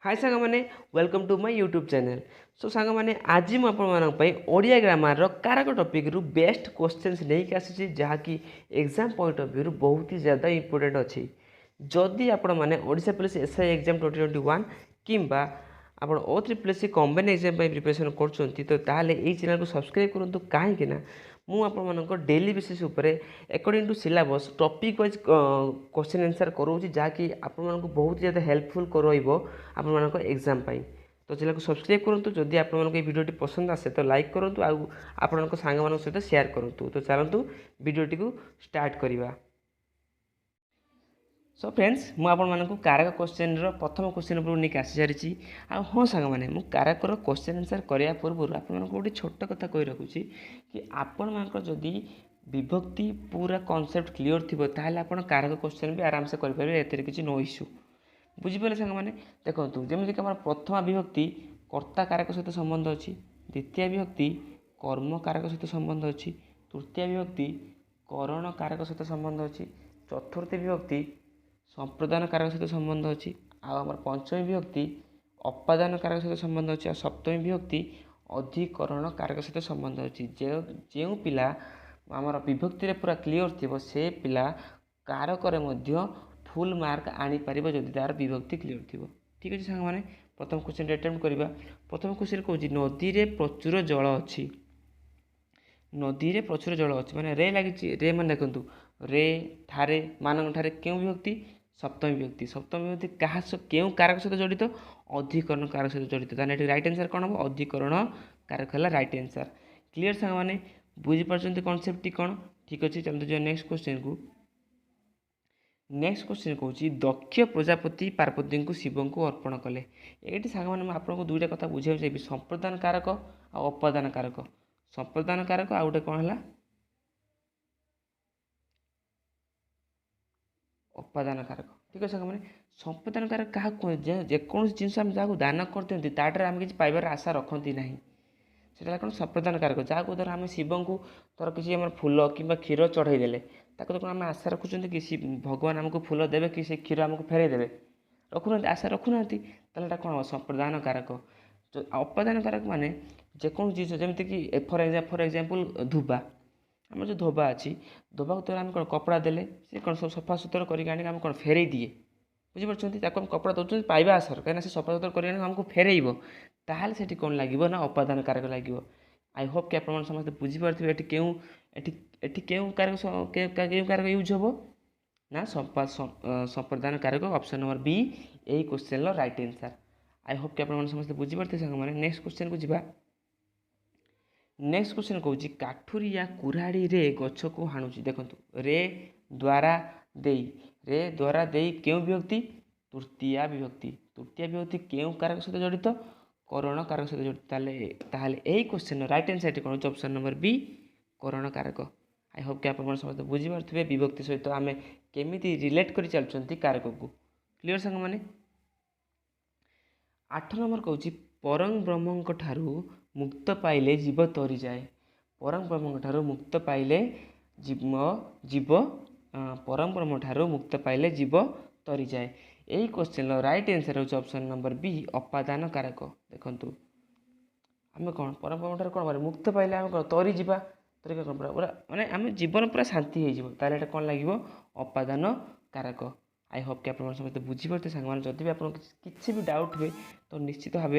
हाय सांग मैंने welcome to my YouTube channel. So सांग मैंने आज मुझे ओडिया ग्रामर कारक टॉपिक रु बेस्ट क्वेश्चंस नहीं आसी जहाँकि एग्जाम पॉइंट ऑफ व्यू बहुत ही ज़्यादा इंपोर्टेंट अच्छी। जदि आपण मैंने ओडिशा पुलिस एसआई एग्जाम 2021 किंबा आप ओ three plus combine exam preparation कर चैनल को सब्सक्राइब करूँ कहीं मुझे daily basis according to syllabus topic wise question answer कराऊँ जहाँकि आपको बहुत ज़्यादा हेल्पफुल कर एग्जाम तो चैनल को सब्सक्राइब करूँ। जदि आपको ये वीडियो पसंद आसे तो लाइक करूँ आपण सांग सहित शेयर करूँ। तो चलतु वीडियोटी को स्टार्ट करवा। सो फ्रेंड्स मुझे कारक क्वेश्चन प्रथम क्वेश्चन उपरूक नहीं आसी सारी। हाँ सांग मैंने कारकर क्वेश्चन आंसर करने पूर्व आप गोटे छोट कथा कही रखुच्छी कि आपण जदि विभक्ति पूरा कॉन्सेप्ट क्लीयर थी ताहले आपण कारक क्वेश्चन भी आराम से करेंगे एतिर किसी नो इश्यू। बुझिपारे सांग मैंने देखो जमीक आम प्रथम विभक्ति कर्ता कारक सहित संबंध अच्छी, द्वितीय विभक्ति कर्म कारक सहित संबंध अच्छी, तृतीय विभक्ति करण कारक सहित संबंध अच्छी, चतुर्थ विभक्ति संप्रदान कारक सहित संबंध अच्छी, आम पंचमी विभक्ति अपादान कारक सहित संबंध अच्छी, सप्तमी विभक्ति अधिकरण कारक सहित संबंध अच्छी। जो पिला आमर विभक्ति पूरा क्लीयर थी से पिला कारक फुल मार्क आनीपर जदि तार विभक्ति क्लीयर थी। ठीक अच्छे सांग मैंने प्रथम क्वेश्चन अटेम्प्ट करवा। प्रथम क्वेश्चन कौन नदी में प्रचुर जल अच्छी, नदी में प्रचुर जल अच्छी माने रे लगी रे मैंने देखो रे ठारे मान ठारे क्यों विभक्ति सप्तमी विभक्ति, सप्तमी विभक्ति क्या क्यों कारक सहित जड़ित अधिकरण कारक सहित जड़ित ताने राइट आंसर कौन हम अधिकरण कारक है राइट आंसर। क्लीयर सांग मैंने बुझीपार कनसेप्ट कौन। ठीक अच्छे चलते जो नेक्स्ट क्वेश्चन को। नेक्स्ट क्वेश्चन कौन दक्ष प्रजापति पार्वती को शिव को अर्पण कले। ये सांग मैंने आपको दुईटा कथा बुझे चाहिए संप्रदान कारक आ अपादान कारक। संप्रदान कारक आ गए कौन है अपादान कारक। ठीक है मैंने संप्रदान कारक क्या जेकोसी जिन जहाँ दान करते ताटे आम किसी पाइबार आशा रखती ना से कौन संप्रदान कारक जहाँ धर आम शिव को धर किसी फूल कि क्षीर चढ़ईदे ताको तो आम आशा रखुच्च कि भगवान आमको फूल देवे कि से क्षीर आमको फेरई देवे रखुना आशा रखुना ताला कौन हम संप्रदान कारक। अपादान कारक माने जेकोसी जिन जमीक फर एग्जाम्पल धोबा आम जो धोबा अच्छी धोबा को आम कौन कपड़ा देले सी कौन सब सफा सुतर करम कौन फेरई दिए बुझीपार ताको कपड़ा दौर पाइबा आसर कहीं से सफा सुतर करमको फेरइब ताहले से कौन लगे ना अपादान कारक लगे। आई होप कि आप समस्त बुझीपारे एटी क्यों कारक यूज हम ना संप्रदान कारक ऑप्शन नंबर बी यही क्वेश्चन राइट आंसर। आई होप कि आप समस्त बुझीपारे सांग मैंने नेक्स्ट क्वेश्चन को जीवा। नेक्स्ट क्वेश्चन कौन काठुरिया कुराड़ी रे गछ को हाणुची। देखो रे द्वारा देई क्यों विभक्ति तृतीया विभक्ति, तृतीया विभक्ति क्यों कारक सहित जड़ित करण कारक सहित जड़ित ताहले यही क्वेश्चन राइट आंसर कौन ऑप्शन नंबर बी करण कारक। आई होप कि आप समस्त बुझीपारे विभक्ति सहित आम केमी रिलेट कर चलती कारक को। क्लीयर सांग मैंने 8 नंबर कौन परम ब्रह्म ठारू मुक्त पाइले जीव तरी जाए। परम ब्रह्म ठारू मुक्त पाइले जीव परम ब्रह्म ठारू मुक्त पाइले जीव तरी जाए। यही क्वेश्चन राइट आंसर हो ऑप्शन नंबर बी अपादान कारक। देखो आम कौन परम ब्रह्म ठारू कौन मुक्त पाइले आम कौन तरी जा तरीका कौन पूरा माने आम जीवन पूरा शांति हो कौन लगे अपादान कारक। आई होप कि आप समस्त बुझीपारे सांग मैंने जब भी आप किसी भी डाउट हुए तो निश्चित भाव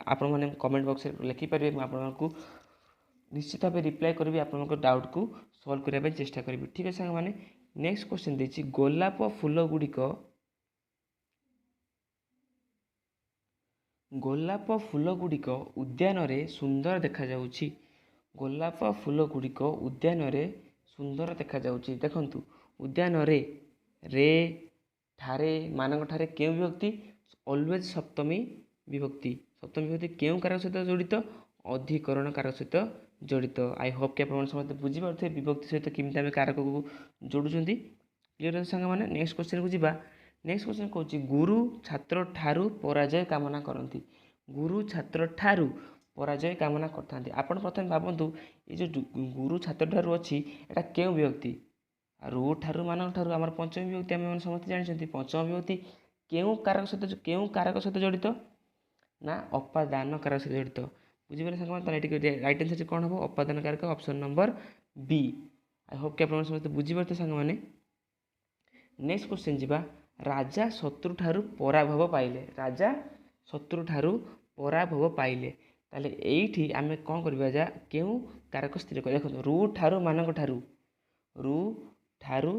आपण मैंने कमेंट बॉक्स में लिखिपारे आपको निश्चित भाव रिप्लाई करी आप डाउट को सॉल्व करने चेष्टा करी। ठीक है सांग मैंने नेक्स्ट क्वेश्चन देखिए गोलाप फूल गुड़िक उद्यान रे सुंदर देखा जाउछि। गोलाप फूल गुड़िक उद्यान रे सुंदर देखा जाउछि। देखंतु उद्यान रे ठारे मान ठारे क्यों विभक्ति ऑलवेज सप्तमी विभक्ति, सप्तमी विभक्ति क्यों कारक सहित जड़ित अधिकरण कारक सहित जड़ित। आई होप कि आप समस्त बुझीपारे विभक्ति सहित केमी आम कारक को जोड़ुं। क्लीयर सांग मैंने नेक्स्ट क्वेश्चन को जीवा। नेक्स्ट क्वेश्चन कौन गुरु छात्र ठारू पराजय कामना करती। गुरु छात्र ठारू पराजय कामना करते आपड़ प्रथम भावतु ये जो गुरु छात्र ठारू अच्छी एटा क्यों विभक्ति रू ठारू मान ठारू आम पंचमी विभक्ति आम समस्त जानते पंचम विभक्ति केउं कारक सहित जड़ित ना अपादान कारक सहित जड़ित बुझिपारे सारे राइट आंसर कौन हम अपादान कारक option number B. I hope कि आप समस्त बुझीपारे सांग मैंने नेक्स्ट क्वेश्चन जीवा राजा शत्रु ठारू पराभव पाइले राजा शत्रु ठारू पराभव पाइले ताले एठी आमे कौन करबा जा केउ कारक स्थिर कर देखो रु ठारू मानक ठारू रु ठारू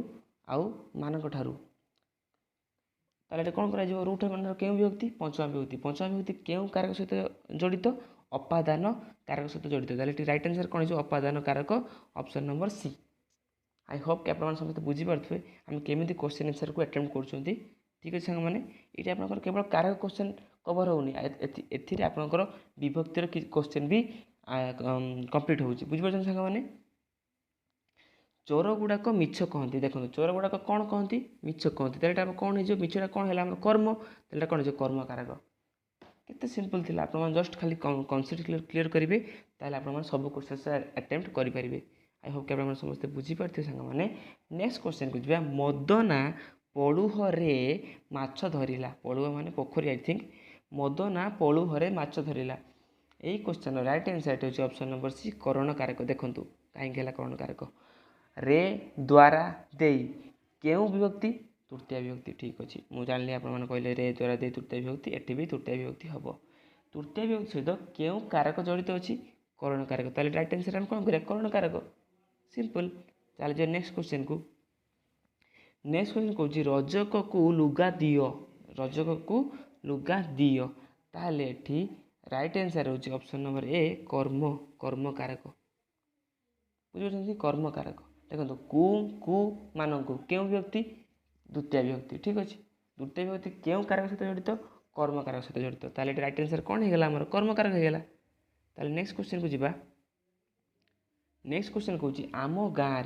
आउ मानक ठारू ताले कौन करा जिवो रु ठारू मानक केउ विभक्ति पंचम विभक्ति केउ कारक सहित जड़ित अपादान कारक सहित जड़ित ताले राइट आंसर कौन हो अपादान कारक option number C. I hope कि आप समस्त बुझीपारे आम केमी क्वेश्चन आंसर को अटेम्प्ट कर ठीक अच्छे सांग मैंने ये आप केवल कारक क्वेश्चन कवर होनी आपंकर विभक्तिर क्वेश्चन भी कंप्लीट हो बुझीपार सांग मैंने चोर गुड़ाक मिछ कहती देखो चोर गुड़ाक कौन कहती मिछ कहती आप कौन हो मिछटा कौन है कर्म तो कौन हो कर्म कारक केते सिंपल थिला आप जस्ट खाली कनसेप्ट क्लियर करेंगे ताले आप सब क्वेश्चन अटेम्प्ट करेंगे। आई होप कि आप समस्त बुझीपारे सांग मैंने नेक्स्ट क्वेश्चन को जी मदना पड़ुहरे माछ धरिला पड़ुह माने पोखरी आई थिंक मदना पड़ुहरे माछ धरिला यही क्वेश्चन राइट आंसर होची ऑप्शन नंबर सी करण कारक देखूँ कहीं करण कारक रे द्वारा देई केउ विभक्ति तृतीय विभक्ति ठीक अच्छे मुझे जानी आप कहले रे द्वारा दे तृतीय विभक्ति एटी भी तृतीय विभक्ति हम तृतीय विभक्ति सहित केउ कारक जड़ित अच्छी करण कारक ताले राइट आंसर हम कौन करें करण कारक सिंपल चल जो नेक्स्ट क्वेश्चन को कौन रजक को लुगा दियो रजक को लुगा दियो ताले एठी राइट आंसर होची ऑप्शन नंबर ए कर्म कर्म कारक बुझे कर्म कारक देखो कु मानक क्यों विभक्ति द्वितीय विभक्ति ठीक अच्छे द्वितीय विभक्ति क्यों कारक सहित जड़ित कर्म कारक सहित जड़ित ताले राइट आंसर कौन होगा आमर कर्म कारक होगा ताले नेक्स्ट क्वेश्चन को जीवा नेक्स्ट क्वेश्चन कौन आम गाँव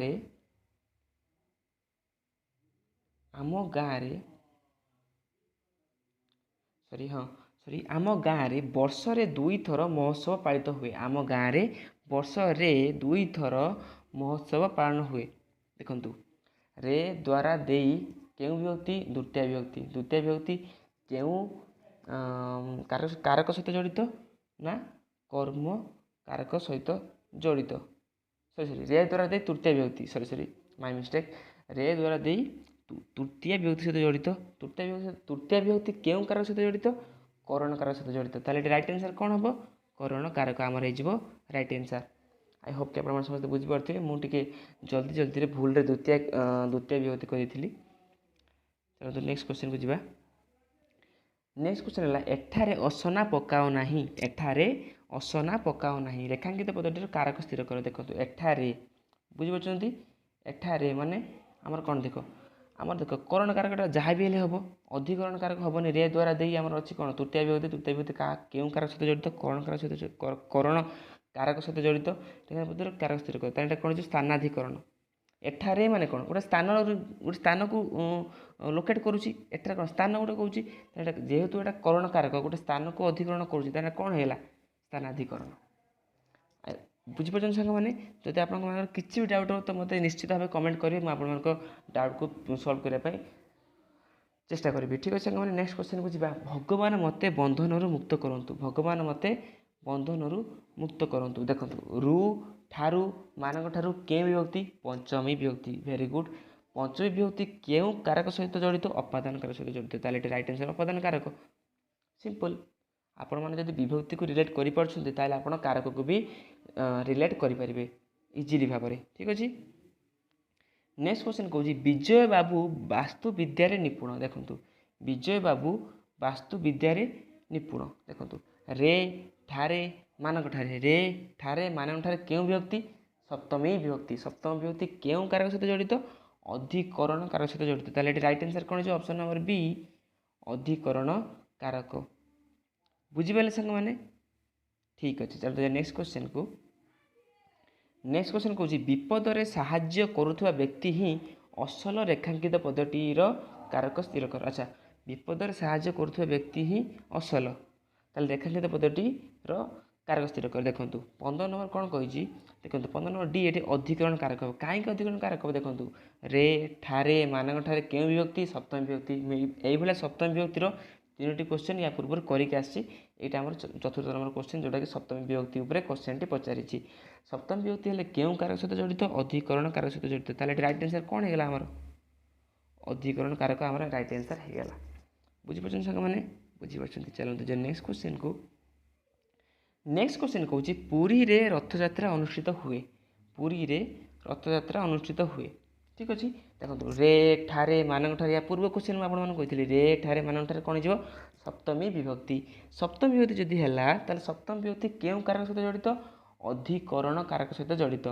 रे वर्षरे 2 थर महोत्सव पालित हुए आम गाँव रे वर्षरे 2 थर महोत्सव पालन हुए देखु रे द्वारा देई केउ विभक्ति द्वितीय विभक्ति केउ कारक सहित जड़ित ना कर्म कारक सहित जड़ित सॉरी रे द्वारा दे तृतीय विभक्ति सॉरी माय मिस्टेक रे द्वारा दे तृतीय विभक्ति सहित जड़ित तृतीय विभक्ति केउ कारक सहित जड़ित करण कारक सहित जड़ित ताले राइट आंसर कौन हम करण कारक आमर हो राइट आंसर। आई होप कि आप समस्त बुझीपारे मुझे जल्दी जल्दी भूल द्वितीय विभक्ति कही चलो नेक्स्ट क्वेश्चन को जीवा नेक्स्ट क्वेश्चन है एठारे असना पकाओ नाही एठारे असना पकाओ नाही रेखांकित पदटीर कारक स्थिर कर देखो एठारे बुझीपार एठारे माने आमर कौन देख आमर देख करण कारकटा जहाँ भी हम अधिकरण कारक हेनी रे द्वारा दे आमर अच्छी कौन तृतीय विभक्ति केउं कारक सहित जड़ित करण कारक सहित करण कारक सहित जड़ित पदर कारक स्थिर कर कौन हो स्थानाधिकरण एठारे माने कौन गोटे स्थान को लोकेट करुच्ची एठार कौन स्थान गोटे कौन जेहेतु एटा करण कारक गोटे स्थान को अधिकरण करुच्ची कौन है स्थानाधिकरण बुझीपार सांग मैंने जब आप किसी भी डाउट हो तो मतलब निश्चित भाव कमेंट करेंगे मुझे आप डाउट को सल्व करने चेष्टा करी ठीक अच्छे मैंने नेक्स्ट क्वेश्चन को जीवा भगवान मते बंधन मुक्त करूँ भगवान मते बंधन मुक्त करूँ देखो रु ठारू मानक ठारू के विभक्ति पंचमी विभक्ति वेरी गुड पंचमी विभक्ति केउ कारक सहित जड़ित अपादान कारक सहित जड़ित ताले राइट आंसर अपादान कारक सिंपल आपण मैंने जब विभक्ति को रिलेट कर आप कारक को भी रिलेट करेंगे इजिली भाव में ठीक अच्छे। नेक्स्ट क्वेश्चन कौन विजय बाबू वास्तु विद्यार निपुण देखो विजय बाबू वास्तु विद्यार निपुण देखो रे ठारे मानक ठारे मानक ठारे क्यों विभक्ति सप्तमी विभक्ति क्यों कारक सहित जड़ित अधिकरण कारक सहित जड़ित ताले राइट आंसर कौन है ऑप्शन नंबर बी अधिकरण कारक बुझीपारे सांग मैंने ठीक अच्छे चलते नेक्स्ट क्वेश्चन को कौन विपद साहाय्य करुवा व्यक्ति ही असल रेखांकित पदटीर कारक स्थिर कर अच्छा विपद साहाय्य करुवा व्यक्ति ही असल ताले रेखांकित पदटीर कारक स्थिर कर देखो 15 नंबर कौन कही देखो 15 नंबर डी ये अधिकरण कारक हम कहीं अधिकरण कारक हम देखो रे ठारे मानक ठारे क्यों विभक्ति सप्तमी विभक्ति यही सप्तमी विभक्तिर 3टी क्वेश्चन या पूर्व करके आम चतुर्थ नंबर क्वेश्चन जोटा कि सप्तमी विभक्ति उपर क्वेश्चन टी पचारि सप्तमी विभक्ति हेल्ले क्यों कारक सहित जड़ित अधिकरण कारक सहित जड़ित ताले राइट आंसर कौन होगा आमर अधिकरण कारक आम राइट आंसर होगा बुझीपार सांग मैंने बुझीपार चलते जो नेक्स्ट क्वेश्चन को नेक्स्ट क्वेश्चन कौन पुरी रे रथयात्रा अनुष्ठित हुए पुरी रे रथयात्रा अनुष्ठित हुए ठीक अच्छे देखो रे ठारे मानक ठारे या पूर्व क्वेश्चन में आपको रे ठारे मानक ठारे कौन हो सप्तमी विभक्ति सप्तमी विभक्ति जदि है सप्तमी विभक्ति क्यों कारक सहित जड़ित अधिकरण कारक सहित जड़ित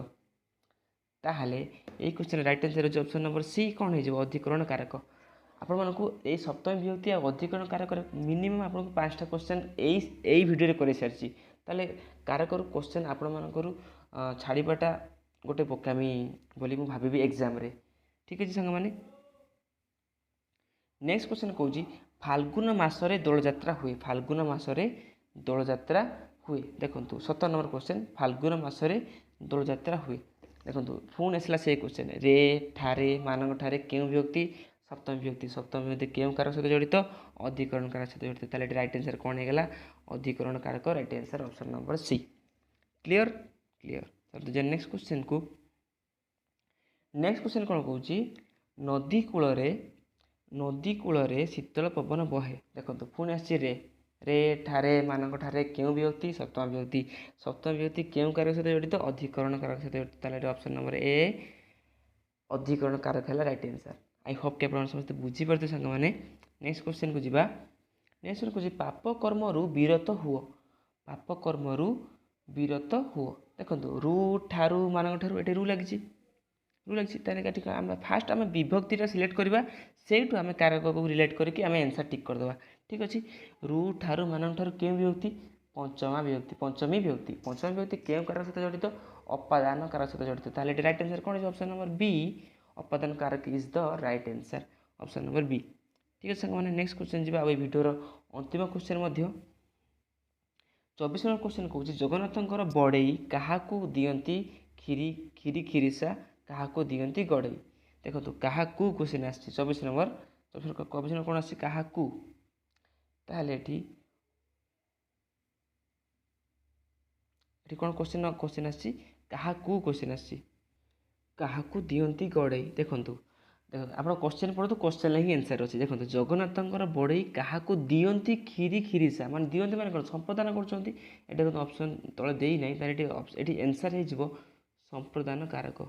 ताहले ये क्वेश्चन राइट आंसर हो ऑप्शन नंबर सी कौन हो अधिकरण कारक आपण मानकु ए सप्तमी विभक्ति और अधिकरण कारक मिनिमम आपको 5टा क्वेश्चन यही वीडियो कर सारी ताले कारकर क्वेश्चन आपण मानकर छाड़ाटा गोटे बोकामी बोली मुझे भावी एग्जाम रे ठीक अच्छे सांग मैंने नेक्स्ट क्वेश्चन कौन फाल्गुन मासरे दोल जात्रा हुए फाल्गुन मासरे दोल जात्रा हुए देखो 17 नंबर क्वेश्चन फाल्गुन मासरे दोल जात्रा हुए देखो पुणी आसला से क्वेश्चन रे ठारे मानक ठारे क्यों विभक्ति सप्तमी विभक्ति क्यों कारक सहित जड़ित अधिकरण कारक सहित जड़ित ताले राइट आंसर कौन होगा अधिकरण कारक right answer option number C clear clear चलते नेक्स्ट क्वेश्चन को नेक्स्ट क्वेश्चन कौन कौन नदी कूल शीतल पवन बहे देखो पुणी आसी रे ठारे मानक ठारे क्यों विभक्ति सप्तमी विभक्ति क्यों कारक सहित जड़ित अधिकरण कारक सहित जड़ित ताले ऑप्शन नंबर ए अधिकरण कारक है राइट आंसर आई होप कि आप समस्त बुझीपारे सांग मैंने नेक्स्ट क्वेश्चन को जीवा नेक्स्ट क्वेश्चन को पाप कर्मरु विरत हुओ पाप कर्मरु विरत हुओ देखो रु ठारू मानक ठारू ये रु लगी ठीक आम फास्ट आम विभक्ति सिलेक्ट करवा से आम कारक को रिलेट करके आम आंसर टिक करदे ठीक अच्छे रु ठारू मानक ठारू क्यों विभक्ति पंचमी विभक्ति क्यों कारक सहित जड़ित अपादान कारक सहित जड़ित ताले राइट आंसर कौन है ऑप्शन नंबर बी अपादान कारक is the right answer option number B ठीक है सांग नेक्स्ट क्वेश्चन जी भिडियोर अंतिम क्वेश्चन 24 नंबर क्वेश्चन कौन जगन्नाथंकर बड़ई क्या दियंती खीरी खीरिसा क्या दियंती गड़ई देखो क्या क्वेश्चन आस 24 नंबर 24 नंबर कौन क्या कौन क्वेश्चन आस क्या क्वेश्चन आस क्या दियंती गड़ई देखो आप क्वेश्चन पढ़ो क्वेश्चन ही आंसर अच्छे देखो जगन्नाथंकर बड़ई क्या दियंती खीरी खीरिसा मान दियंती माने संप्रदान कर ऑप्शन तले देई नहीं तार ये आंसर हो संप्रदान कारक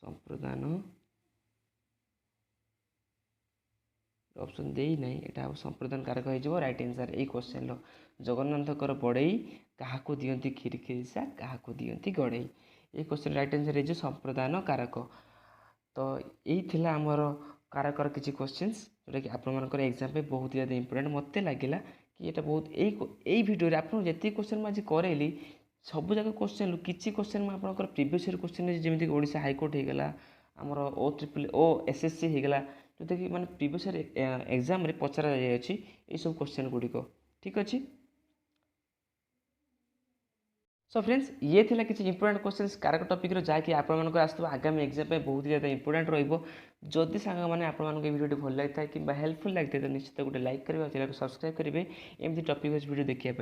संप्रदान ऑप्शन देई नहीं यहाँ संप्रदान कारक हो राइट आंसर यही क्वेश्चन जगन्नाथकर बड़ई क्या दियंती खीरी खीरिसा क्या दियंती गड़ई ये क्वेश्चन राइट आंसर है संप्रदान कारक तो यही थिला आमर कारकर किसी क्वेश्चंस जोटा कि आपर एग्जाम पे बहुत ज़्यादा इंपोर्टेंट मत लगिला कि ये बहुत यही वीडियो आपको जितनी क्वेश्चन आज करेली सब जगह क्वेश्चन किसी क्वेश्चन में आप प्रीवियस ईयर क्वेश्चन जमीक ओडिशा हाईकोर्ट होगा आमर OSSC होगा जोटा कि मैंने प्रीवियस ईयर एग्जाम रे पचरा जाए ये सब क्वेश्चन गुड़िक ठीक अच्छे सो फ्रेंड्स ये थिला किसी इंपोर्टेंट क्वेश्चंस कारक टॉपिक रो जाकि आप आसुवा आगामी एग्जाम पे बहुत ज़्यादा इंपोर्टेंट रहिबो जदि सांग मैंने आपको वीडियो भल लगी कि हेल्पफुल लगी तो निश्चित गोटे लाइक करेंगे चैनल को सब्सक्राइब करेंगे एमती टॉपिक वीडियो देखिए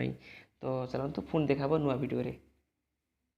तो चलते पुणी देखा नुआ वीडियो रे।